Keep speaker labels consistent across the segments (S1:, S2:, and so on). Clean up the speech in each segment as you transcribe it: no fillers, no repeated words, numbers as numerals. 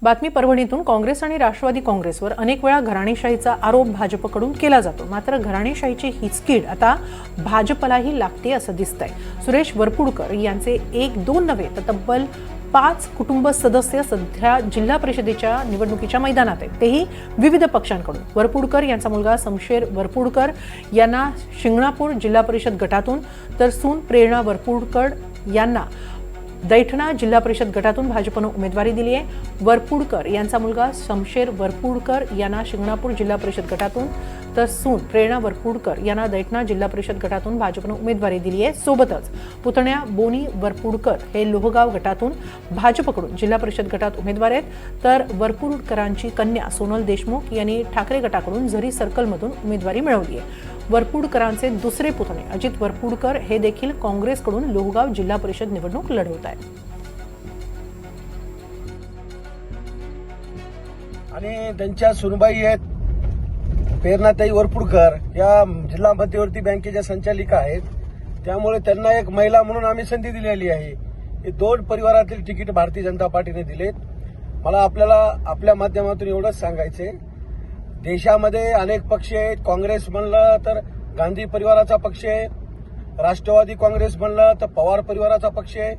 S1: बातमी परभणीतून काँग्रेस आणि राष्ट्रवादी काँग्रेसवर अनेक वेळा घराणेशाहीचा आरोप भाजपकडून केला जातो. मात्र घराणेशाहीची हिचकीड आता भाजपलाही लागते असं दिसतंय. सुरेश वरपुडकर यांचे 1-2 नव्हे तर तब्बल 5 कुटुंब सदस्य सध्या जिल्हा परिषदेच्या निवडणुकीच्या मैदानात आहेत, तेही विविध पक्षांकडून. वरपुडकर यांचा मुलगा शमशेर वरपुडकर यांना शिंगणापूर जिल्हा परिषद गटातून तर सून प्रेरणा वरपुडकर यांना दैठणा जिल्हा परिषद गटातून भाजपनं उमेदवारी दिली आहे. वरपुडकर यांचा मुलगा शमशेर वरपुडकर यांना शिंगणापूर जिल्हा परिषद गटातून तर सून प्रेरणा वरपुडकर यांना दैठणा जिल्हा परिषद गटातून भाजपनं उमेदवारी दिली आहे. सोबतच पुतण्या बोनी वरपुडकर हे लोहगाव गटातून भाजपकडून जिल्हा परिषद गटात उमेदवार आहेत, तर वरपुडकरांची कन्या सोनल देशमुख यांनी ठाकरे गटाकडून झरी सर्कलमधून उमेदवारी मिळवली आहे. वरपुडकरांचे दुसरे पुतणे अजित वरपुडकर हे देखील काँग्रेसकडून लोहगाव जिल्हा परिषद निवडणूक लढवत आहेत.
S2: आणि त्यांच्या सुनबाई आहेत प्रेरणाताई वरपुडकर, या जिल्हा मध्यवर्ती बँकेच्या संचालिका आहेत. त्यामुळे त्यांना एक महिला म्हणून आम्ही संधी दिलेली आहे. हे 2 परिवारातील तिकीट भारतीय जनता पार्टीने दिलेत. मला आपल्या माध्यमातून एवढंच सांगायचंय, देशामध्ये अनेक पक्ष आहेत. काँग्रेस म्हणलं तर गांधी परिवाराचा पक्ष आहे, राष्ट्रवादी काँग्रेस म्हणलं तर पवार परिवाराचा पक्ष आहे,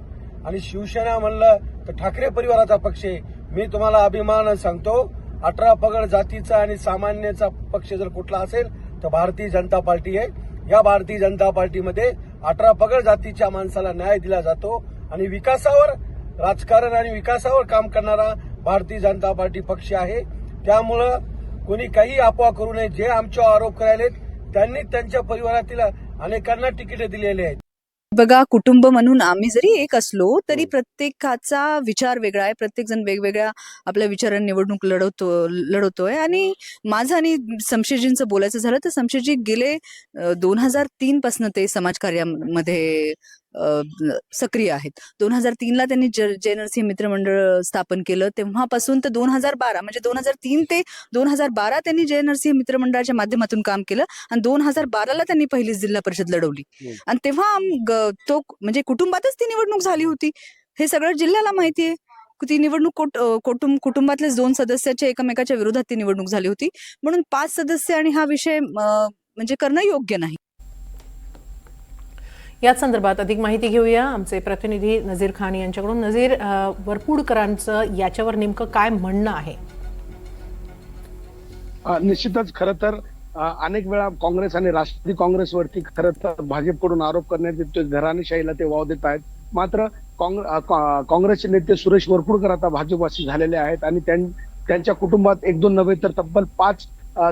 S2: आणि शिवसेना म्हणलं तर ठाकरे परिवाराचा पक्ष आहे. मी तुम्हाला अभिमानाने सांगतो, 18 पगड जातीचा आणि सामान्यचा पक्ष जर कुठला असेल तर भारतीय जनता पार्टी आहे. या भारतीय जनता पार्टीमध्ये 18 पगड जातीच्या माणसाला न्याय दिला जातो आणि विकासावर राजकारण आणि विकासावर काम करणारा भारतीय जनता पार्टी पक्ष आहे. त्यामुळं कोणी काही अफवा करू नये. जे आमच्यावर आरोप करायलेत त्यांनी त्यांच्या परिवारातील अनेकांना तिकीट दिलेले आहेत.
S3: बघा, कुटुंब म्हणून आम्ही जरी एक असलो तरी प्रत्येकाचा विचार वेगळा आहे. प्रत्येक जण वेगवेगळ्या आपल्या विचारांनी निवडणूक लढवतोय. आणि माझं आणि शमशेरजींचं बोलायचं झालं तर शमशेरजी गेले 2003 पासून ते समाजकार्यामध्ये सक्रिय आहेत. 2003ला त्यांनी जय नरसिंह मित्र मंडळ स्थापन केलं. तेव्हापासून तर 2012 म्हणजे 2003 ते 2012 त्यांनी जय नरसिंह मित्र मंडळाच्या माध्यमातून काम केलं आणि 2012ला त्यांनी पहिली जिल्हा परिषद लढवली. आणि तेव्हा तो म्हणजे कुटुंबातच ती निवडणूक झाली होती. हे सगळं जिल्ह्याला माहिती आहे. ती निवडणूक कुटुंबातलेच 2 सदस्याच्या एकमेकाच्या विरोधात ती निवडणूक झाली होती. म्हणून 5 सदस्य आणि हा विषय म्हणजे करणं योग्य नाही.
S1: याच संदर्भात अधिक माहिती घेऊया आमचे प्रतिनिधी नजीर खान यांच्याकडून. नजीर, वरपुडकरांचं याच्यावर नेमकं काय म्हणणं आहे?
S2: निश्चितच खरं तर अनेक वेळा काँग्रेस आणि राष्ट्रवादी काँग्रेसवरती खरं तर भाजपकडून आरोप करण्यात येतोय. घराणेशाहीला ते वाव देत आहेत. मात्र काँग्रेसचे नेते सुरेश वरपुडकर आता भाजपवासी झालेले आहेत आणि त्यांच्या कुटुंबात 1-2 नव्हे तर तब्बल 5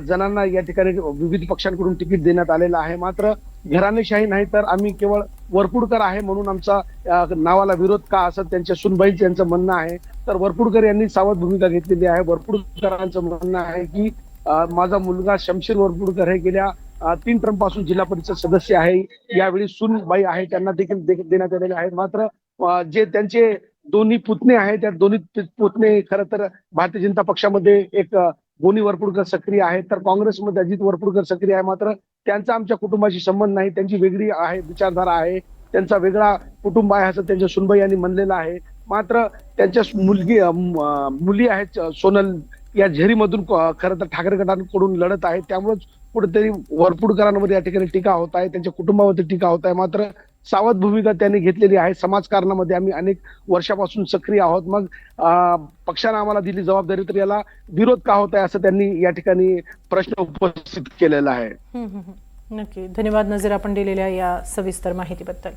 S2: जणांना या ठिकाणी विविध पक्षांकडून तिकीट देण्यात आलेलं आहे. मात्र घराणेशाही नाही तर आम्ही केवळ वरपुडकर आहे म्हणून आमचा नावाला विरोध का, असं त्यांच्या सुनबाईंचं यांचं म्हणणं आहे. तर वरपुडकर यांनी सावध भूमिका घेतलेली आहे. वरपुडकरांचं म्हणणं आहे की माझा मुलगा शमशेर वरपुडकर हे गेल्या 3 टर्म पासून जिल्हा परिषद सदस्य आहे. यावेळी सुनबाई आहे त्यांना देखील देण्यात आलेले आहेत. मात्र जे त्यांचे दोन्ही पुतणे आहेत त्या दोन्ही पुतणे खरं तर भारतीय जनता पक्षामध्ये एक बोनी वरपुडकर सक्रिय आहेत, तर काँग्रेसमध्ये अजित वरपुडकर सक्रिय आहे. मात्र त्यांचा आमच्या कुटुंबाशी संबंध नाही. त्यांची वेगळी आहे विचारधारा आहे, त्यांचा वेगळा कुटुंब आहे असं त्यांच्या सुनबाई यांनी म्हणलेलं आहे. मात्र त्यांच्या मुली आहेत सोनल, या झरीमधून खरं तर ठाकरे गटाकडून लढत आहेत. त्यामुळेच कुठेतरी वरपुडकरांमध्ये या ठिकाणी टीका होत आहे, त्यांच्या कुटुंबावरती टीका होत आहे. मात्र सावध भूमिका त्यांनी घेतलेली आहे. समाजकारणामध्ये आम्ही अनेक वर्षापासून सक्रिय आहोत. मग पक्षाने आम्हाला दिली जबाबदारी तर याला विरोध का होत आहे असं त्यांनी या ठिकाणी प्रश्न उपस्थित केलेला आहे.
S1: नक्की. धन्यवाद नजीर, आपण दिलेल्या या सविस्तर माहितीबद्दल.